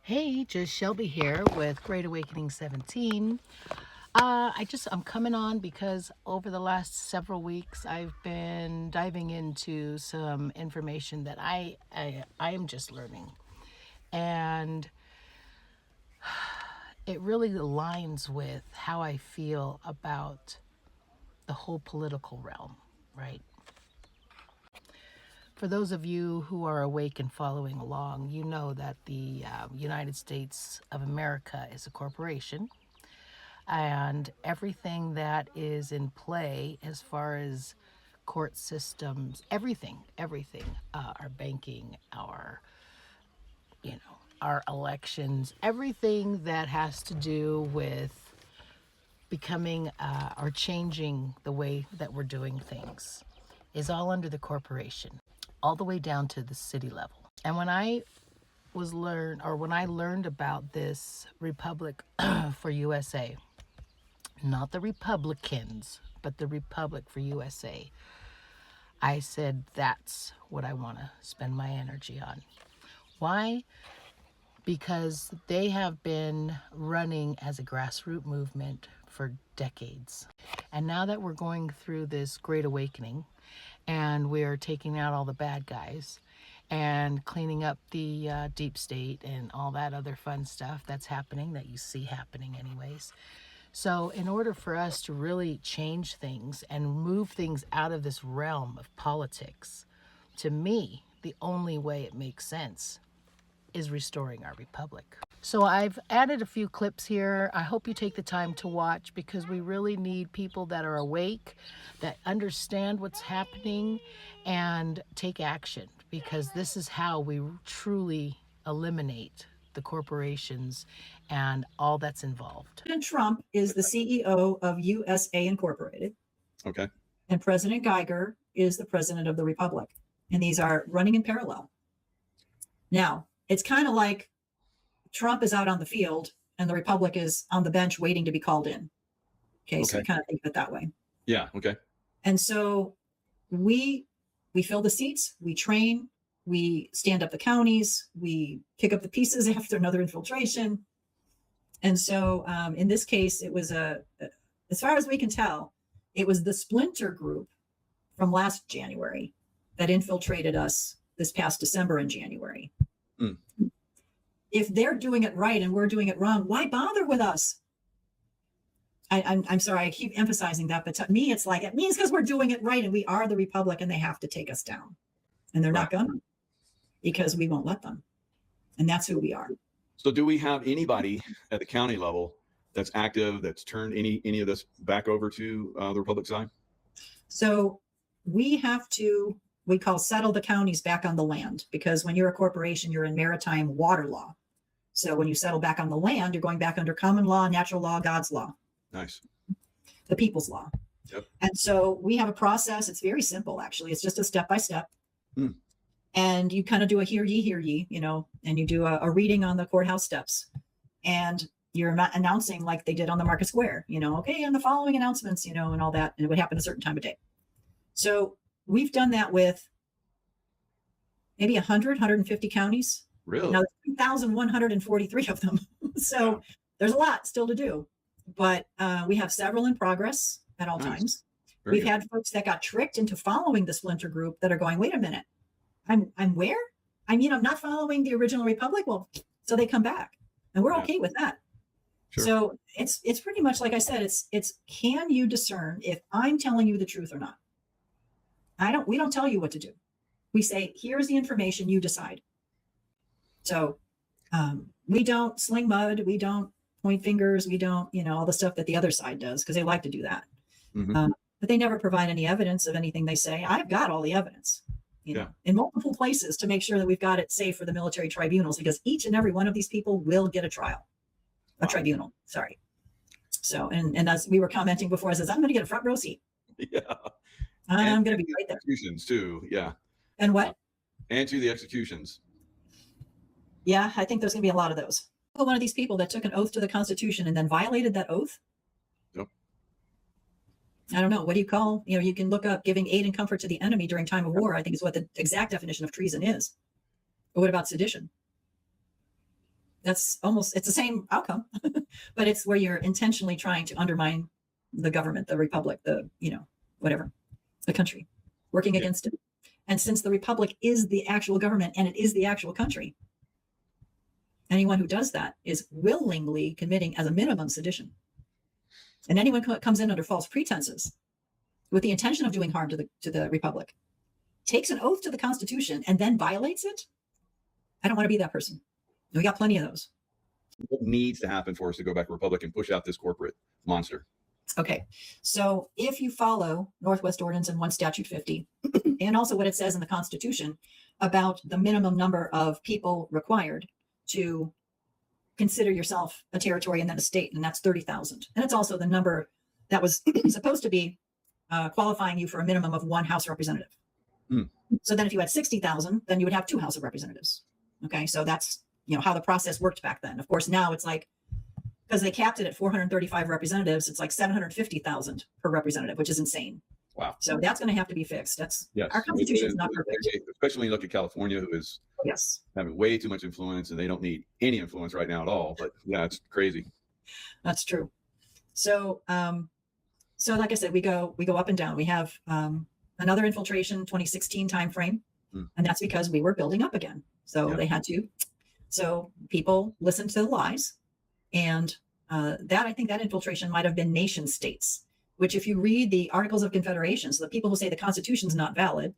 Hey, just Shelby here with Great Awakening 17. I'm coming on because over the last several weeks I've been diving into some information that I am just learning. And it really aligns with how I feel about the whole political realm, right? For those of you who are awake and following along, you know that the United States of America is a corporation, and everything that is in play as far as court systems, everything, our banking, our elections, everything that has to do with becoming or changing the way that we're doing things is all under the corporation, all the way down to the city level. And when I learned about this Republic for USA, not the Republicans, but the Republic for USA, I said that's what I want to spend my energy on. Why? Because they have been running as a grassroots movement for decades. And now that we're going through this great awakening and we're taking out all the bad guys and cleaning up the deep state and all that other fun stuff that's happening, that you see happening anyways. So in order for us to really change things and move things out of this realm of politics, to me, the only way it makes sense is restoring our republic. So I've added a few clips here. I hope you take the time to watch, because we really need people that are awake, that understand what's happening, and take action, because this is how we truly eliminate the corporations and all that's involved. President Trump is the CEO of USA Incorporated. Okay. And President Geiger is the president of the Republic. And these are running in parallel. Now, it's kind of like Trump is out on the field and the Republic is on the bench waiting to be called in. Okay. So you kind of think of it that way. Yeah. Okay. And so we fill the seats, we train, we stand up the counties, we pick up the pieces after another infiltration. And so in this case, it was as far as we can tell, it was the splinter group from last January that infiltrated us this past December and January. Mm. If they're doing it right and we're doing it wrong, why bother with us? I'm sorry, I keep emphasizing that, but to me, it's like, it means because we're doing it right and we are the Republic and they have to take us down. And they're not gonna, because we won't let them. And that's who we are. So do we have anybody at the county level that's active, that's turned any of this back over to the Republic side? So we have to, we call settle the counties back on the land, because when you're a corporation, you're in maritime water law. So when you settle back on the land, you're going back under common law, natural law, God's law. Nice. The people's law. Yep. And so we have a process. It's very simple, actually. It's just a step-by-step. Hmm. And you kind of do a hear ye, and you do a reading on the courthouse steps. And you're announcing like they did on the Market Square, okay, and the following announcements, and all that. And it would happen a certain time of day. So we've done that with maybe 150 counties. Really? Now, 2,143 of them. So there's a lot still to do. But we have several in progress at all times. We've had folks that got tricked into following the splinter group that are going, wait a minute, I'm where? I'm not following the original Republic. Well, so they come back, and we're okay with that. Sure. So it's pretty much like I said, it's can you discern if I'm telling you the truth or not? We don't tell you what to do. We say, here's the information, you decide. So we don't sling mud, we don't point fingers, we don't, all the stuff that the other side does, because they like to do that. Mm-hmm. But they never provide any evidence of anything they say. I've got all the evidence, in multiple places to make sure that we've got it safe for the military tribunals, because each and every one of these people will get a trial, a tribunal. Sorry. So, and as we were commenting before, I says, I'm going to get a front row seat. Yeah. I'm going to be right there. Executions too. Yeah. And what? And to the executions. Yeah. I think there's going to be a lot of those. One of these people that took an oath to the Constitution and then violated that oath. Yep. I don't know. What do you call, you can look up giving aid and comfort to the enemy during time of war, I think is what the exact definition of treason is. But what about sedition? That's almost, it's the same outcome, but it's where you're intentionally trying to undermine the government, the republic, the, whatever, the country, working Yeah. against it. And since the republic is the actual government and it is the actual country, anyone who does that is willingly committing, as a minimum, sedition. And anyone who comes in under false pretenses with the intention of doing harm to the republic, takes an oath to the Constitution and then violates it. I don't want to be that person. We got plenty of those. What needs to happen for us to go back Republic and push out this corporate monster? Okay. So if you follow Northwest Ordinance and 1 Statute 50, and also what it says in the Constitution about the minimum number of people required to consider yourself a territory and then a state, and that's 30,000. And it's also the number that was supposed to be qualifying you for a minimum of 1 House representative. So then if you had 60,000, then you would have 2 House of Representatives. Okay. So that's, how the process worked back then. Of course, now it's like, because they capped it at 435 representatives, it's like 750,000 per representative, which is insane. Wow. So that's going to have to be fixed. Yes. Our Constitution is not perfect. Especially when you look at California, who is Yes. having way too much influence, and they don't need any influence right now at all. But yeah, it's crazy. That's true. So, so like I said, we go up and down. We have another infiltration, 2016 timeframe, and that's because we were building up again. So they had to. So people listened to the lies, and I think that infiltration might have been nation states. Which, if you read the Articles of Confederation, so the people who say the Constitution is not valid,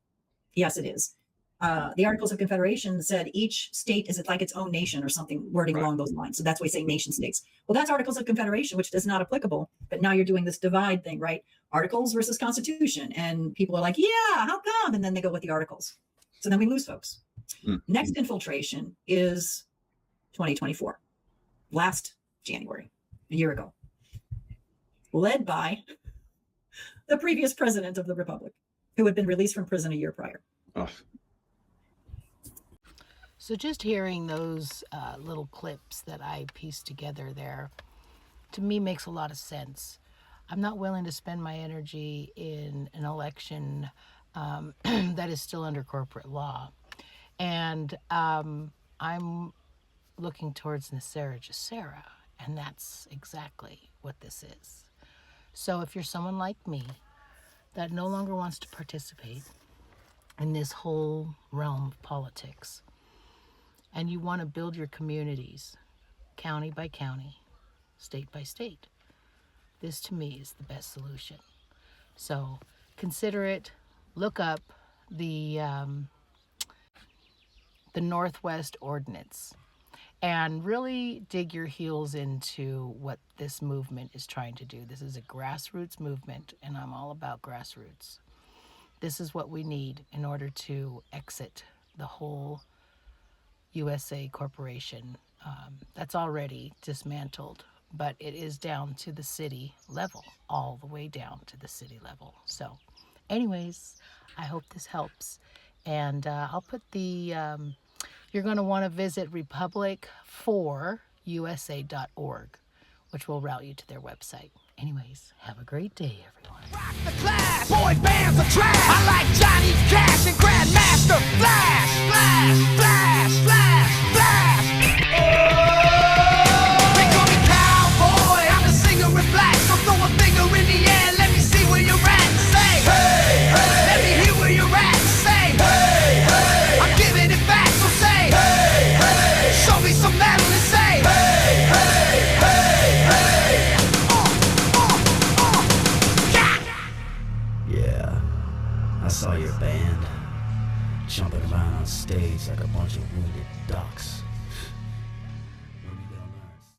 yes, it is. The Articles of Confederation said each state is like its own nation or something, wording along those lines. So that's why we say nation states. Well, that's Articles of Confederation, which is not applicable. But now you're doing this divide thing, right? Articles versus Constitution. And people are like, yeah, how come? And then they go with the Articles. So then we lose folks. Next infiltration is 2024, last January, a year ago, led by the previous president of the Republic, who had been released from prison a year prior. Oh, So just hearing those little clips that I pieced together there, to me makes a lot of sense. I'm not willing to spend my energy in an election that is still under corporate law. And I'm looking towards NESARA GESARA, and that's exactly what this is. So if you're someone like me that no longer wants to participate in this whole realm of politics, and you want to build your communities, county by county, state by state, this to me is the best solution. So consider it. Look up the Northwest Ordinance and really dig your heels into what this movement is trying to do. This is a grassroots movement, and I'm all about grassroots. This is what we need in order to exit the whole USA corporation that's already dismantled, but it is down to the city level, all the way down to the city level. So anyways, I hope this helps. And I'll put the, you're going to want to visit republic4usa.org, which will route you to their website. Anyways, have a great day, everyone. Rock the class, boy bands are trash. I like Johnny Cash and Grandmaster Flash, Flash, Flash, Flash, Flash. Oh, they call me cowboy. I'm the singer in black, so throw a finger in the air. Let me see where you're at. Say, hey, hey. Let me hear where you're at. Say, hey, hey. I'm giving it back, so say, hey, hey. Show me some metal and say, hey, hey, hey, hey. Yeah, I saw your band jumping around on stage like a bunch of wounded ducks.